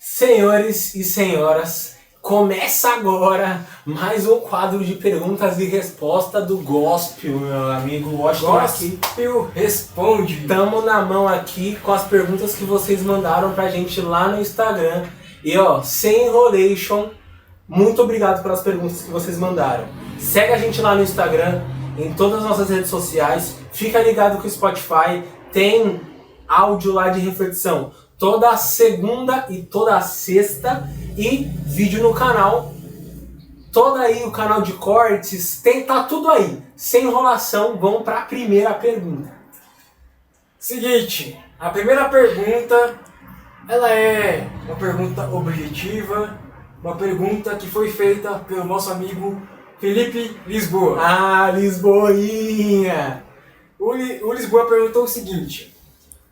Senhores e senhoras, começa agora mais um quadro de perguntas e respostas do Gospel, meu amigo Washington aqui. Gospel responde. Tamo na mão aqui com as perguntas que vocês mandaram pra gente lá no Instagram. E sem enrolation, muito obrigado pelas perguntas que vocês mandaram. Segue a gente lá no Instagram, em todas as nossas redes sociais. Fica ligado com o Spotify, tem áudio lá de reflexão toda segunda e toda sexta, e vídeo no canal, todo aí o canal de cortes, tá tudo aí. Sem enrolação, vamos para a primeira pergunta. Seguinte, a primeira pergunta, ela é uma pergunta objetiva, uma pergunta que foi feita pelo nosso amigo Felipe Lisboa. Ah, Lisboinha! O Lisboa perguntou o seguinte: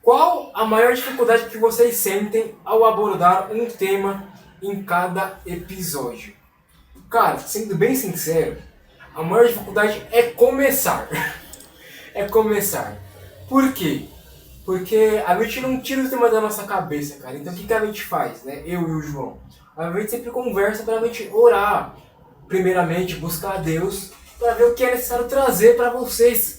qual a maior dificuldade que vocês sentem ao abordar um tema em cada episódio? Cara, sendo bem sincero, a maior dificuldade é começar. É começar. Por quê? Porque a gente não tira o tema da nossa cabeça, cara. Então o que a gente faz, né? Eu e o João. A gente sempre conversa pra gente orar. Primeiramente, buscar a Deus para ver o que é necessário trazer para vocês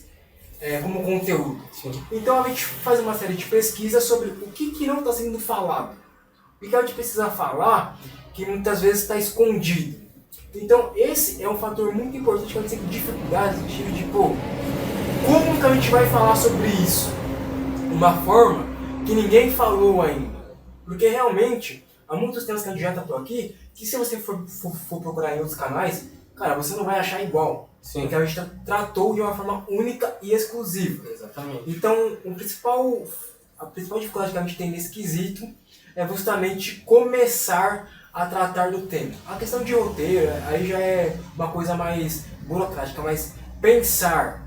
como conteúdo. Sim. Então a gente faz uma série de pesquisas sobre o que não está sendo falado. O que a gente precisa falar que muitas vezes está escondido. Então esse é um fator muito importante quando a gente tem dificuldades no sentido de, como que a gente vai falar sobre isso? Uma forma que ninguém falou ainda. Porque realmente, há muitos temas que a gente já tratou aqui, que se você for procurar em outros canais, cara, você não vai achar igual. Sim. Porque a gente tratou de uma forma única e exclusiva. Exatamente. Então, a principal dificuldade que a gente tem nesse quesito é justamente começar a tratar do tema. A questão de roteiro, aí já é uma coisa mais burocrática, mas pensar,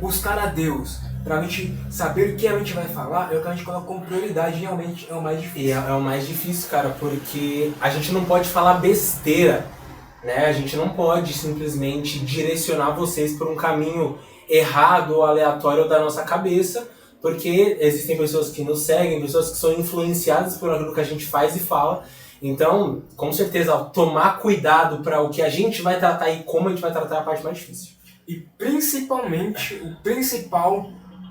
buscar a Deus, pra gente saber o que a gente vai falar, é o que a gente coloca como prioridade, realmente é o mais difícil. E é o mais difícil, cara, porque a gente não pode falar besteira, né? A gente não pode simplesmente direcionar vocês por um caminho errado ou aleatório da nossa cabeça, porque existem pessoas que nos seguem, pessoas que são influenciadas por aquilo que a gente faz e fala. Então, com certeza, tomar cuidado para o que a gente vai tratar e como a gente vai tratar é a parte mais difícil. E principalmente, o principal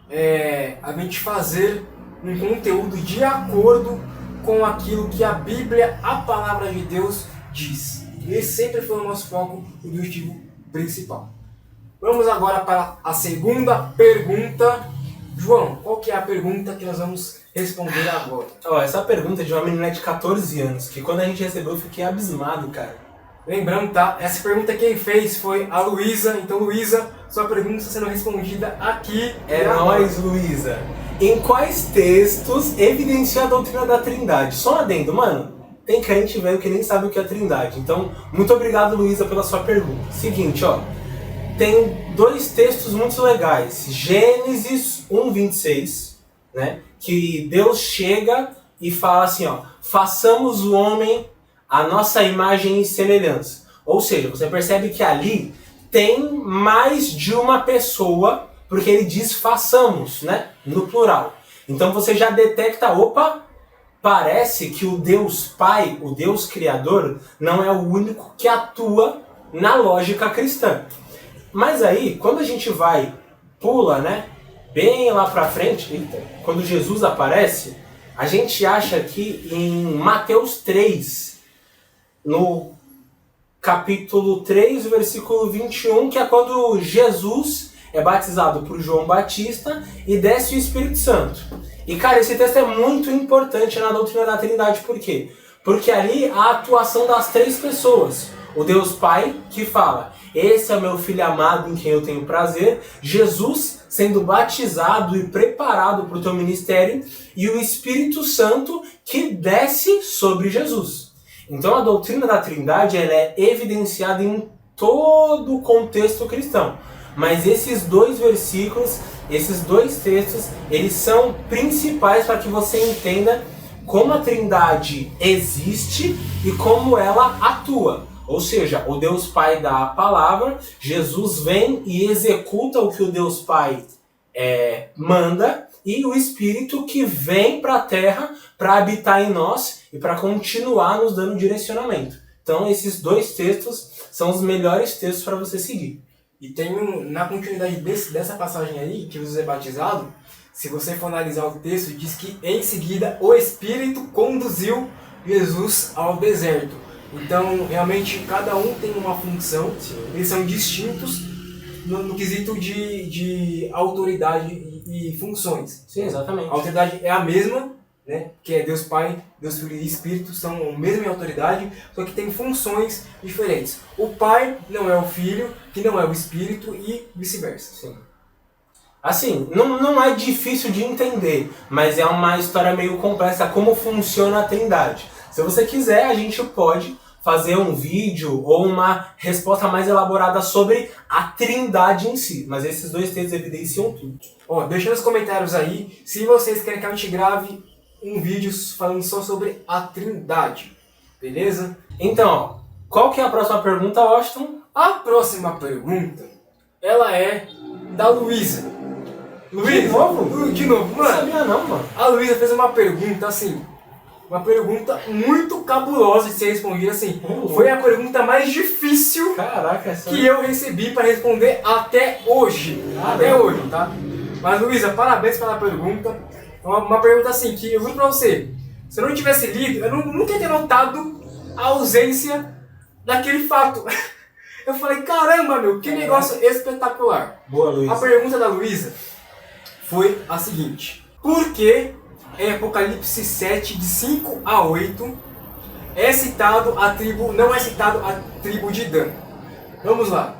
é a gente fazer um conteúdo de acordo com aquilo que a Bíblia, a Palavra de Deus, diz. Esse sempre foi o nosso foco e o objetivo principal. Vamos agora para a segunda pergunta. João, qual que é a pergunta que nós vamos responder agora? Essa pergunta é de uma menina de 14 anos, que quando a gente recebeu eu fiquei abismado, cara. Lembrando, tá? Essa pergunta quem fez foi a Luísa. Então, Luísa, sua pergunta está sendo respondida aqui. É nóis, Luísa. Em quais textos evidencia a doutrina da Trindade? Só um adendo, mano. Tem crente velho que nem sabe o que é a Trindade. Então, muito obrigado, Luísa, pela sua pergunta. Seguinte, tem dois textos muito legais. Gênesis 1:26, né? Que Deus chega e fala assim, façamos o homem a nossa imagem e semelhança. Ou seja, você percebe que ali tem mais de uma pessoa, porque ele diz façamos, né? No plural. Então você já detecta, parece que o Deus Pai, o Deus Criador, não é o único que atua na lógica cristã. Mas aí, quando a gente pula, né, bem lá pra frente, quando Jesus aparece, a gente acha que em Mateus 3, no capítulo 3, versículo 21, que é quando Jesus é batizado por João Batista e desce o Espírito Santo. E, cara, esse texto é muito importante na doutrina da Trindade. Por quê? Porque ali a atuação das três pessoas. O Deus Pai, que fala, esse é o meu filho amado em quem eu tenho prazer. Jesus sendo batizado e preparado para o teu ministério. E o Espírito Santo que desce sobre Jesus. Então a doutrina da Trindade ela é evidenciada em todo o contexto cristão. Mas esses dois versículos, esses dois textos, eles são principais para que você entenda como a Trindade existe e como ela atua. Ou seja, o Deus Pai dá a palavra, Jesus vem e executa o que o Deus Pai manda, e o Espírito que vem para a Terra para habitar em nós e para continuar nos dando direcionamento. Então esses dois textos são os melhores textos para você seguir. E tem na continuidade dessa passagem aí, que Jesus é batizado, se você for analisar o texto, diz que em seguida o Espírito conduziu Jesus ao deserto. Então, realmente, cada um tem uma função, eles são distintos no quesito de autoridade e funções. Sim, exatamente. A autoridade é a mesma, né? Que é Deus Pai, Deus Filho e Espírito, são a mesma autoridade, só que tem funções diferentes. O Pai não é o Filho, que não é o Espírito e vice-versa. Sim. Assim, não é difícil de entender, mas é uma história meio complexa como funciona a Trindade. Se você quiser, a gente pode fazer um vídeo ou uma resposta mais elaborada sobre a Trindade em si, mas esses dois textos evidenciam tudo. Ó, deixa nos comentários aí se vocês querem que a gente grave um vídeo falando só sobre a Trindade, beleza? Então, qual que é a próxima pergunta, Washington? A próxima pergunta, ela é da Luísa. Luísa? De novo? De novo, Não mano. sabia não, mano. A Luísa fez uma pergunta assim, uma pergunta muito cabulosa de ser respondida assim. Foi a pergunta mais difícil Caraca, essa... que eu recebi para responder até hoje. Até hoje, tá? Mas Luísa, parabéns pela pergunta. Uma pergunta assim, que eu juro pra você, se eu não tivesse lido, eu nunca ia ter notado a ausência daquele fato. Eu falei, caramba, meu, que negócio espetacular. Boa, Luísa. A pergunta da Luísa foi a seguinte: por que em Apocalipse 7, de 5 a 8, não é citado a tribo de Dan? Vamos lá.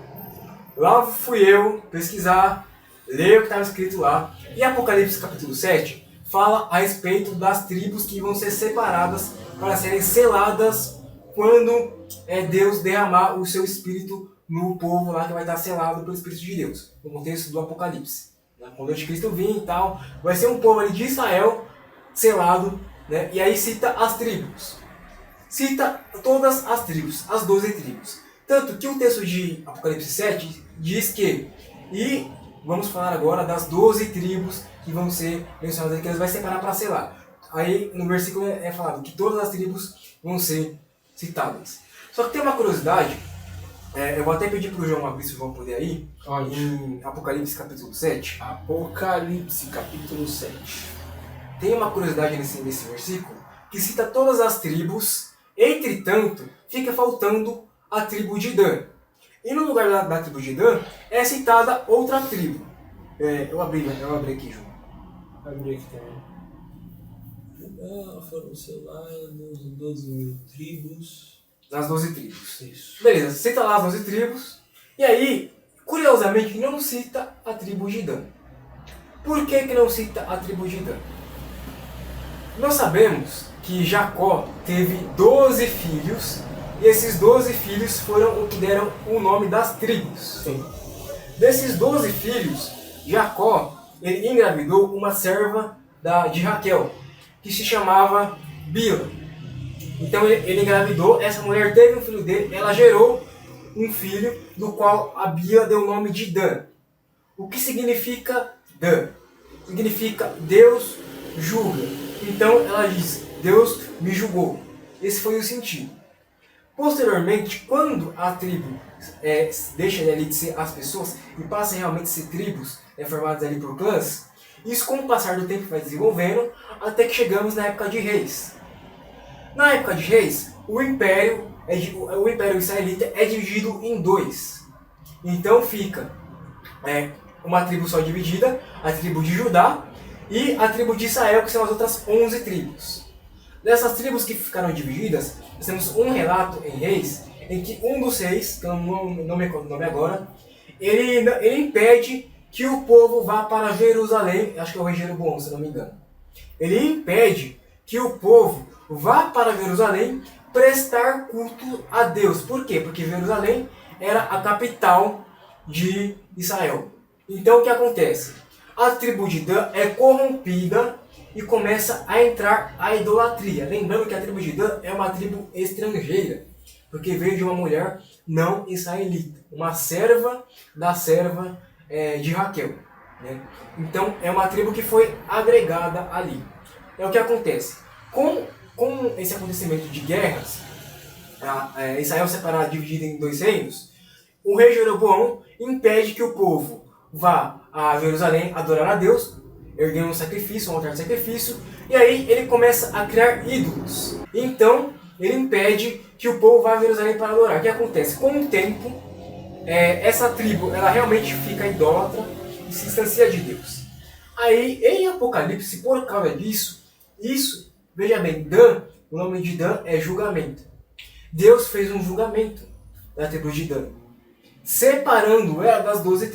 Lá fui eu pesquisar, ler o que estava escrito lá. E Apocalipse capítulo 7 fala a respeito das tribos que vão ser separadas para serem seladas quando Deus derramar o seu Espírito no povo lá que vai estar selado pelo Espírito de Deus, no contexto do Apocalipse. Quando o anticristo vir e tal, vai ser um povo ali de Israel selado, né? E aí cita as tribos. Cita todas as tribos, as 12 tribos. Tanto que o texto de Apocalipse 7 diz que, e vamos falar agora das 12 tribos que vão ser mencionadas, que eles vai separar para selar. Aí no versículo é falado que todas as tribos vão ser citadas. Só que tem uma curiosidade, eu vou até pedir para o João abrir, se o João puder ir, em Apocalipse capítulo 7. Apocalipse capítulo 7. Tem uma curiosidade nesse versículo que cita todas as tribos, entretanto, fica faltando a tribo de Dan. E no lugar da tribo de Dan é citada outra tribo. Eu abri aqui, João. Abri aqui também. Foram selados 12 mil tribos. Nas 12 tribos. Isso. Beleza, cita lá as 12 tribos. E aí, curiosamente, não cita a tribo de Dan. Por que não cita a tribo de Dan? Nós sabemos que Jacó teve 12 filhos, e esses 12 filhos foram o que deram o nome das tribos. Sim. Desses 12 filhos, Jacó ele engravidou uma serva de Raquel, que se chamava Bila. Então ele engravidou, essa mulher teve um filho dele, ela gerou um filho, do qual a Bila deu o nome de Dan. O que significa Dan? Significa Deus julga. Então ela diz, Deus me julgou. Esse foi o sentido. Posteriormente, quando a tribo deixa ali de ser as pessoas e passa realmente a ser tribos formadas ali por clãs, isso com o passar do tempo vai desenvolvendo até que chegamos na época de reis. Na época de reis, o império israelita é dividido em dois. Então fica uma tribo só dividida, a tribo de Judá e a tribo de Israel, que são as outras 11 tribos. Dessas tribos que ficaram divididas, nós temos um relato em Reis, em que um dos reis, que eu não me recordo o nome agora, ele impede que o povo vá para Jerusalém, acho que é o rei Jeroboão, se não me engano. Ele impede que o povo vá para Jerusalém prestar culto a Deus. Por quê? Porque Jerusalém era a capital de Israel. Então o que acontece? A tribo de Dan é corrompida e começa a entrar a idolatria. Lembrando que a tribo de Dan é uma tribo estrangeira, porque veio de uma mulher não israelita, uma serva da serva de Raquel. né? Então é uma tribo que foi agregada ali. É o que acontece. Com esse acontecimento de guerras, Israel separado, dividido em 2 reinos, o rei Jeroboão impede que o povo vá a Jerusalém adorar a Deus, erguer um sacrifício, um altar de sacrifício, e aí ele começa a criar ídolos. Então ele impede que o povo vá a Jerusalém para adorar. O que acontece? Com o tempo, essa tribo ela realmente fica idólatra e se distancia de Deus. Aí em Apocalipse, por causa disso, veja bem, Dan, o nome de Dan é julgamento. Deus fez um julgamento da tribo de Dan, separando ela das 12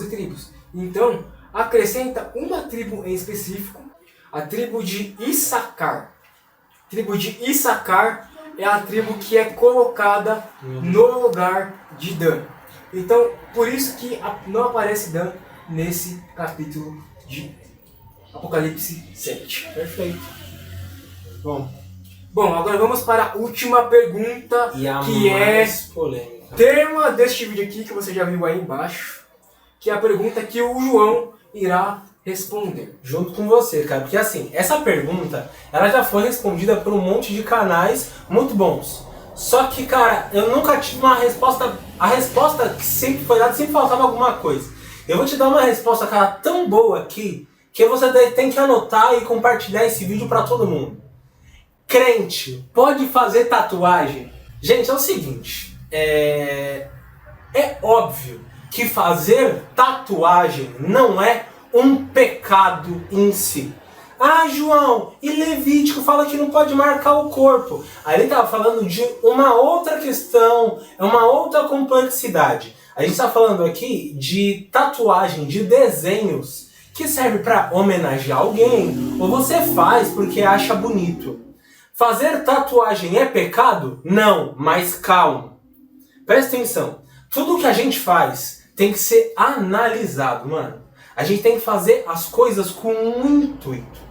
tribos. Então, acrescenta uma tribo em específico, a tribo de Issacar. A tribo de Issacar é a tribo que é colocada no lugar de Dan. Então, por isso que não aparece Dan nesse capítulo de Apocalipse 7. Perfeito. Bom, agora vamos para a última pergunta, E a que mais polêmica. tema deste vídeo aqui, que você já viu aí embaixo, que é a pergunta que o João irá responder. Junto com você, cara. Porque assim, essa pergunta, ela já foi respondida por um monte de canais muito bons. Só que, cara, eu nunca tive uma resposta... A resposta que sempre foi dada, sempre faltava alguma coisa. Eu vou te dar uma resposta, cara, tão boa aqui, que você tem que anotar e compartilhar esse vídeo pra todo mundo. Crente pode fazer tatuagem? Gente, é o seguinte, é óbvio que fazer tatuagem não é um pecado em si. Ah, João, e Levítico fala que não pode marcar o corpo. Aí ele estava falando de uma outra questão, uma outra complexidade. A gente está falando aqui de tatuagem, de desenhos, que serve para homenagear alguém, ou você faz porque acha bonito. Fazer tatuagem é pecado? Não, mas calma. Presta atenção. Tudo que a gente faz tem que ser analisado, mano. A gente tem que fazer as coisas com um intuito.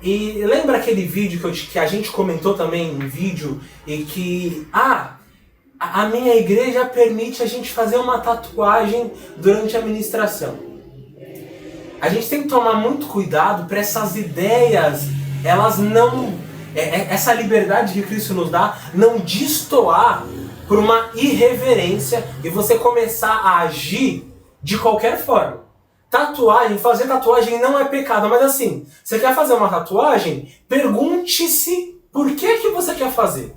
E lembra aquele vídeo que a gente comentou também em vídeo e que... a minha igreja permite a gente fazer uma tatuagem durante a ministração. A gente tem que tomar muito cuidado para essas ideias, elas não... essa liberdade que Cristo nos dá não destoar por uma irreverência e você começar a agir de qualquer forma. Fazer tatuagem não é pecado, mas assim, você quer fazer uma tatuagem? Pergunte-se por que você quer fazer.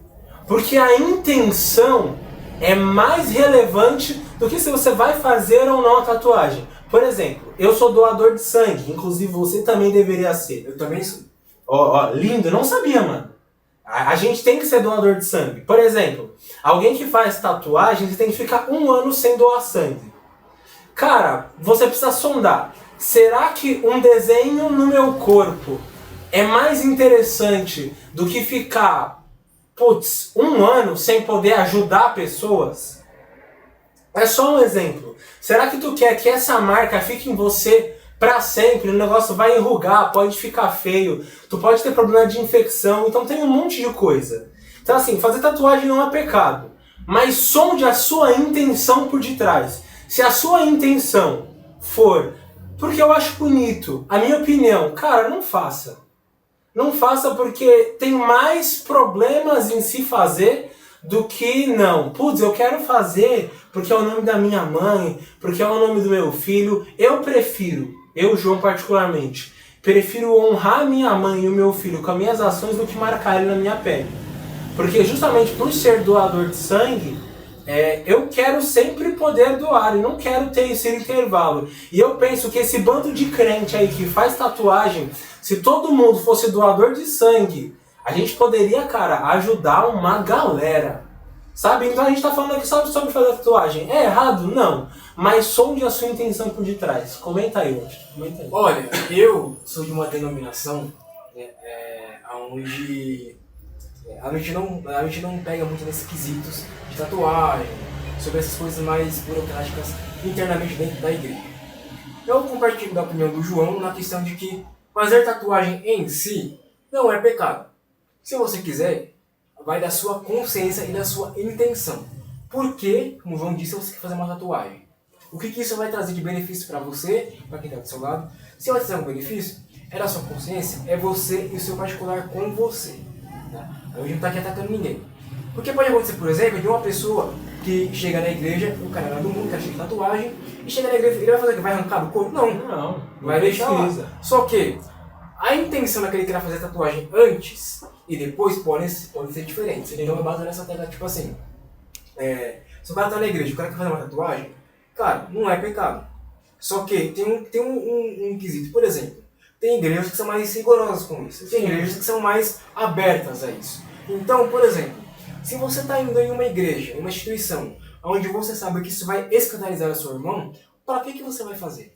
Porque a intenção é mais relevante do que se você vai fazer ou não a tatuagem. Por exemplo, eu sou doador de sangue, inclusive você também deveria ser. Eu também sou. Lindo, não sabia, mano. A gente tem que ser doador de sangue. Por exemplo, alguém que faz tatuagem, você tem que ficar 1 ano sem doar sangue. Cara, você precisa sondar. Será que um desenho no meu corpo é mais interessante do que ficar, 1 ano sem poder ajudar pessoas? É só um exemplo. Será que tu quer que essa marca fique em você pra sempre? O negócio vai enrugar, pode ficar feio, tu pode ter problema de infecção, então tem um monte de coisa. Então assim, fazer tatuagem não é pecado, mas sonde a sua intenção por detrás. Se a sua intenção for, porque eu acho bonito, a minha opinião, cara, não faça. Não faça porque tem mais problemas em se fazer do que não. Eu quero fazer porque é o nome da minha mãe, porque é o nome do meu filho. Eu, João particularmente, prefiro honrar minha mãe e o meu filho com as minhas ações do que marcar ele na minha pele. Porque justamente por ser doador de sangue, eu quero sempre poder doar e não quero ter esse intervalo. E eu penso que esse bando de crente aí que faz tatuagem, se todo mundo fosse doador de sangue, a gente poderia, cara, ajudar uma galera. Sabe? Então a gente tá falando aqui só sobre fazer tatuagem. É errado? Não. Mas sonde a sua intenção por detrás. Comenta aí, hoje. Olha, eu sou de uma denominação onde a gente não pega muito nesses quesitos de tatuagem, sobre essas coisas mais burocráticas internamente dentro da igreja. Eu compartilho da opinião do João na questão de que fazer tatuagem em si não é pecado. Se você quiser, vai da sua consciência e da sua intenção. Porque, como o João disse, você quer fazer uma tatuagem. O que isso vai trazer de benefício para você, para quem está do seu lado? Se vai trazer um benefício, é da sua consciência, é você e o seu particular com você. Tá? A gente não está aqui atacando ninguém. Porque pode acontecer, por exemplo, de uma pessoa que chega na igreja, o cara lá do mundo, o cara chega de tatuagem, e chega na igreja, ele vai fazer o quê? Vai arrancar do corpo? Não, vai deixar lá. Só que a intenção daquele que quer fazer tatuagem antes e depois podem ser diferentes. Então é baseado nessa tecla, tipo assim, se o cara tá na igreja, o cara quer fazer uma tatuagem, cara, não é pecado. Só que tem um quesito, por exemplo, tem igrejas que são mais rigorosas com isso, tem igrejas que são mais abertas a isso. Então, por exemplo, se você está indo em uma igreja, em uma instituição, onde você sabe que isso vai escandalizar o seu irmão, para que você vai fazer?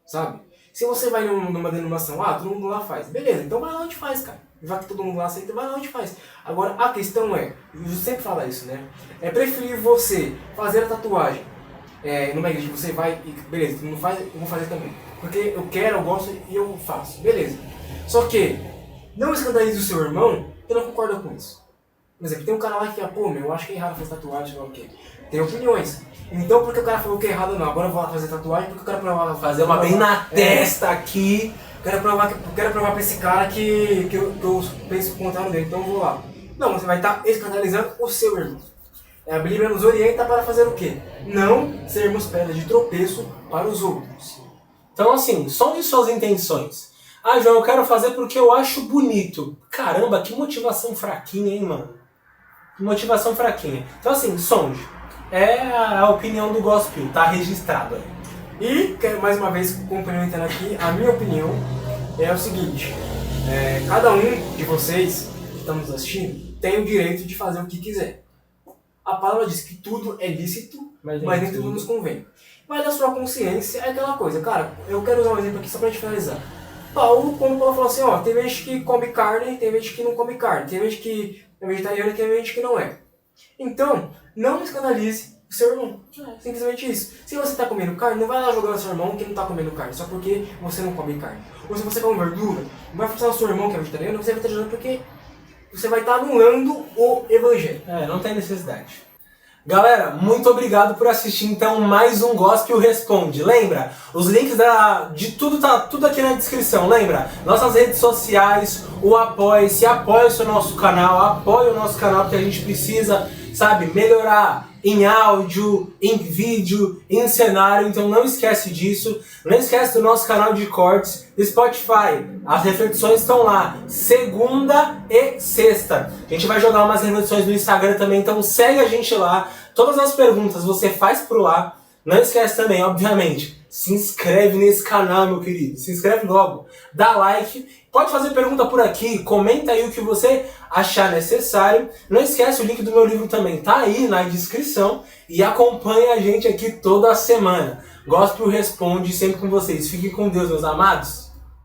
Sabe? Se você vai numa denominação, todo mundo lá faz. Beleza, então vai lá onde faz, cara. Já que todo mundo lá aceita, vai lá onde faz. Agora, a questão eu sempre falo isso, né? É preferir você fazer a tatuagem numa igreja que você vai e, beleza, não faz, eu vou fazer também. Porque eu quero, eu gosto e eu faço. Beleza. Só que, não escandalize o seu irmão, eu não concordo com isso. Por exemplo, tem um cara lá que eu acho que é errado fazer tatuagem, sei lá o quê. Tem opiniões. Então, porque o cara falou que é errado, não. Agora eu vou lá fazer tatuagem, porque eu quero provar... Fazer uma bem na testa aqui. Quero provar pra esse cara que eu penso o contrário dele, então eu vou lá. Não, você vai estar escandalizando o seu irmão. A Bíblia nos orienta para fazer o quê? Não sermos pedra de tropeço para os outros. Então, assim, sonhe suas intenções. João, eu quero fazer porque eu acho bonito. Caramba, que motivação fraquinha, hein, mano? Que motivação fraquinha. Então, assim, sonde. É a opinião do Gospel, tá registrado aí. E, quero mais uma vez complementando aqui, a minha opinião é o seguinte: cada um de vocês que estão nos assistindo tem o direito de fazer o que quiser. A palavra diz que tudo é lícito, mas nem tudo nos convém. Mas a sua consciência é aquela coisa. Cara, eu quero usar um exemplo aqui só pra gente finalizar. Quando Paulo falou assim, tem gente que come carne, tem gente que não come carne, tem gente que é vegetariano e tem gente que não é. Então, não escandalize o seu irmão. Simplesmente isso. Se você está comendo carne, não vai lá jogar no seu irmão que não está comendo carne, só porque você não come carne. Ou se você come verdura, não vai forçar o seu irmão que é vegetariano, você vai estar ajudando porque você vai estar anulando o evangelho. Não tem necessidade. Galera, muito obrigado por assistir então mais um Gospel Responde. Lembra? Os links de tudo tá tudo aqui na descrição. Lembra? Nossas redes sociais, o Apoie-se, apoie o nosso canal, apoie o nosso canal porque a gente precisa, melhorar em áudio, em vídeo, em cenário. Então não esquece disso. Não esquece do nosso canal de cortes do Spotify. As reflexões estão lá, segunda e sexta. A gente vai jogar umas reflexões no Instagram também, então segue a gente lá. Todas as perguntas você faz por lá. Não esquece também, obviamente, se inscreve nesse canal, meu querido. Se inscreve logo, dá like. Pode fazer pergunta por aqui, comenta aí o que você achar necessário. Não esquece o link do meu livro também, tá aí na descrição. E acompanha a gente aqui toda semana. Gospel Responde sempre com vocês. Fiquem com Deus, meus amados.